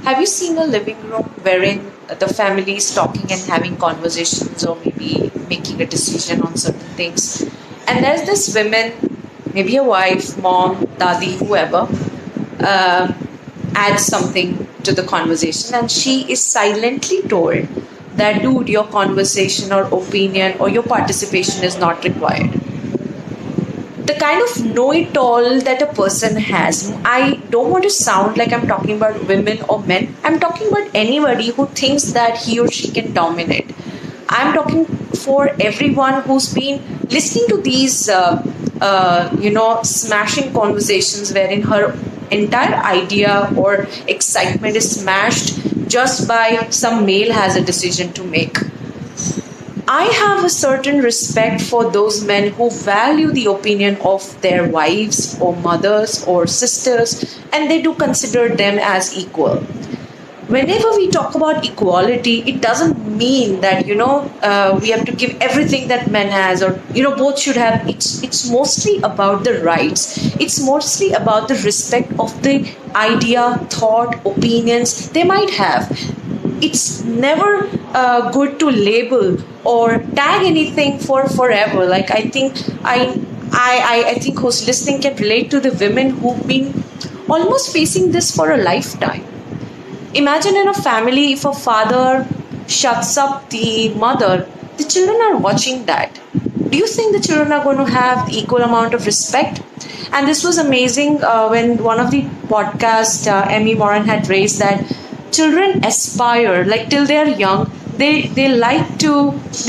Have you seen a living room wherein the family is talking and having conversations or maybe making a decision on certain things? And there's this woman, maybe a wife, mom, dadi, whoever, uh, adds something to the conversation and she is silently told that, dude, your conversation or opinion or your participation is not required. The kind of know-it-all that a person has. I don't want to sound like I'm talking about women or men. I'm talking about anybody who thinks that he or she can dominate. I'm talking for everyone who's been listening to these, smashing conversations wherein her entire idea or excitement is smashed just by some male has a decision to make. I have a certain respect for those men who value the opinion of their wives or mothers or sisters, and they do consider them as equal. Whenever we talk about equality, it doesn't mean that we have to give everything that men has, or both should have. It's mostly about the rights. It's mostly about the respect of the idea, thought, opinions they might have. It's never good to label or tag anything for forever. Like I think who's listening can relate to the women who've been almost facing this for a lifetime. Imagine in a family, if a father shuts up the mother, the children are watching that. Do you think the children are going to have the equal amount of respect? And this was amazing when one of the podcasts, Emmy Moran had raised that children aspire, like till they are young, they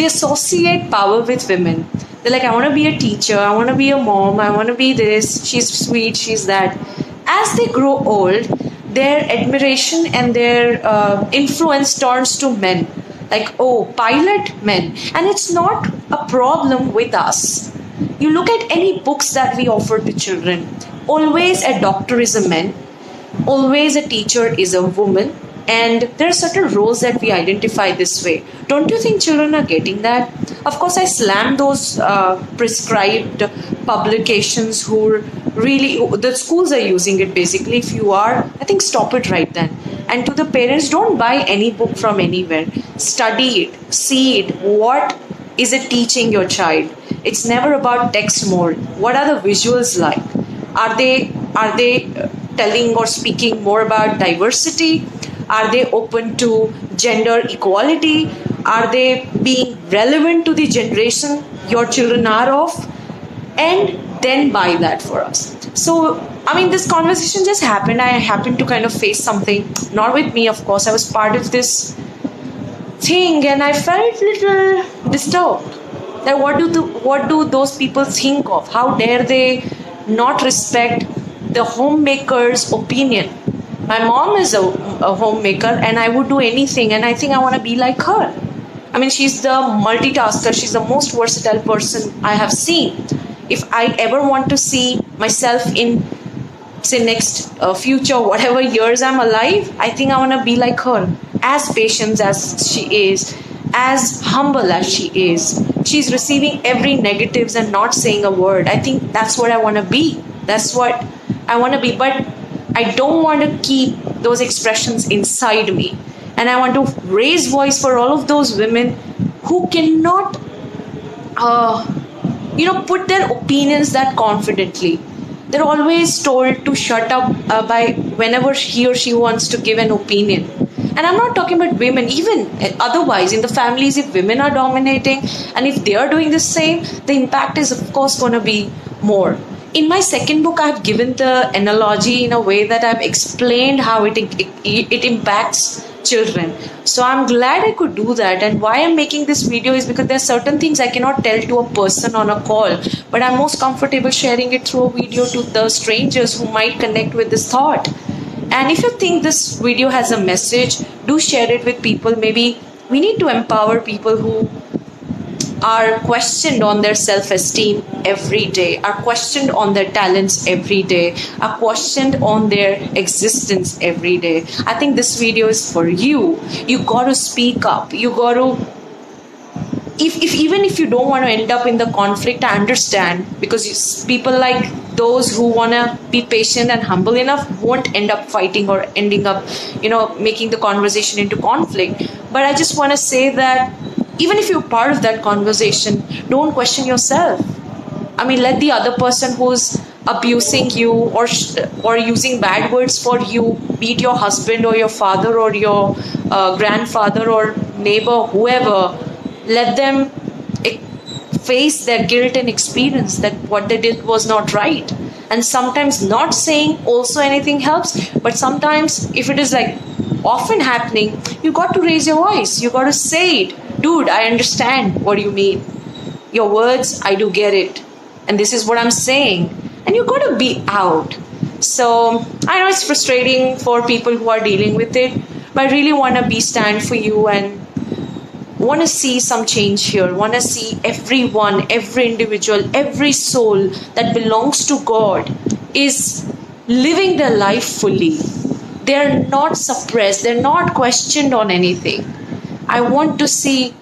associate power with women. They're like, I want to be a teacher, I want to be a mom, I want to be this, she's sweet, she's that. As they grow old, their admiration and their influence turns to men. Like, oh, pilot men. And it's not a problem with us. You look at any books that we offer to children, always a doctor is a man, always a teacher is a woman, and there are certain roles that we identify this way. Don't you think children are getting that? Of course, I slam those prescribed publications who the schools are using it basically. If you are, I think stop it right then. And to the parents, don't buy any book from anywhere. Study it, see it. What is it teaching your child? It's never about text mode. What are the visuals like? Are they telling or speaking more about diversity? Are they open to gender equality? Are they being relevant to the generation your children are of? And then buy that for us. So, this conversation just happened. I happened to kind of face something, not with me, of course. I was part of this thing and I felt a little disturbed. That what do those people think of? How dare they not respect the homemaker's opinion? My mom is a homemaker and I would do anything, and I think I want to be like her. She's the multitasker. She's the most versatile person I have seen. If I ever want to see myself in, say, next future, whatever years I'm alive, I think I want to be like her. As patient as she is, as humble as she is. She's receiving every negatives and not saying a word. I think that's what I want to be. That's what I want to be. But I don't want to keep those expressions inside me. And I want to raise voice for all of those women who cannot, put their opinions that confidently. They're always told to shut up by whenever he or she wants to give an opinion. And I'm not talking about women, even otherwise in the families, if women are dominating and if they are doing the same, the impact is of course going to be more. In my second book, I've given the analogy in a way that I've explained how it impacts children. So I'm glad I could do that. And why I'm making this video is because there are certain things I cannot tell to a person on a call, but I'm most comfortable sharing it through a video to the strangers who might connect with this thought. And if you think this video has a message, do share it with people. Maybe we need to empower people who are questioned on their self-esteem every day, are questioned on their talents every day, are questioned on their existence every day. I think this video is for you. You got to speak up. You got to, even if you don't want to end up in the conflict, I understand, because people like those who want to be patient and humble enough won't end up fighting or ending up, making the conversation into conflict. But I just want to say that even if you're part of that conversation, don't question yourself. I mean, let the other person who's abusing you or using bad words for you, be it your husband or your father or your grandfather or neighbor, whoever, let them face their guilt and experience that what they did was not right. And sometimes not saying also anything helps, but sometimes if it is like often happening, you got to raise your voice. You got to say it. Dude, I understand what you mean. Your words, I do get it. And this is what I'm saying. And you got to be out. So I know it's frustrating for people who are dealing with it, but I really want to stand for you and want to see some change here. Want to see everyone, every individual, every soul that belongs to God is living their life fully. They're not suppressed. They're not questioned on anything. I want to see,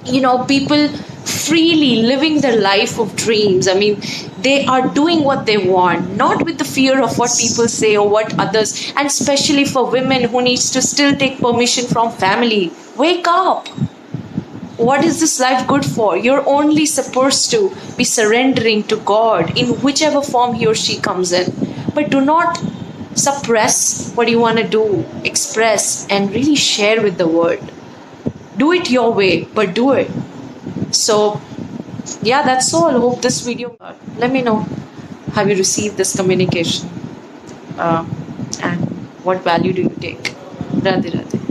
people freely living their life of dreams. I mean, they are doing what they want, not with the fear of what people say or what others, and especially for women who needs to still take permission from family. Wake up. What is this life good for? You're only supposed to be surrendering to God in whichever form he or she comes in. But do not suppress what you want to do. Express and really share with the world. Do it your way, but do it. So, yeah, that's all. I hope this video, let me know, have you received this communication and what value do you take? Radhe Radhe.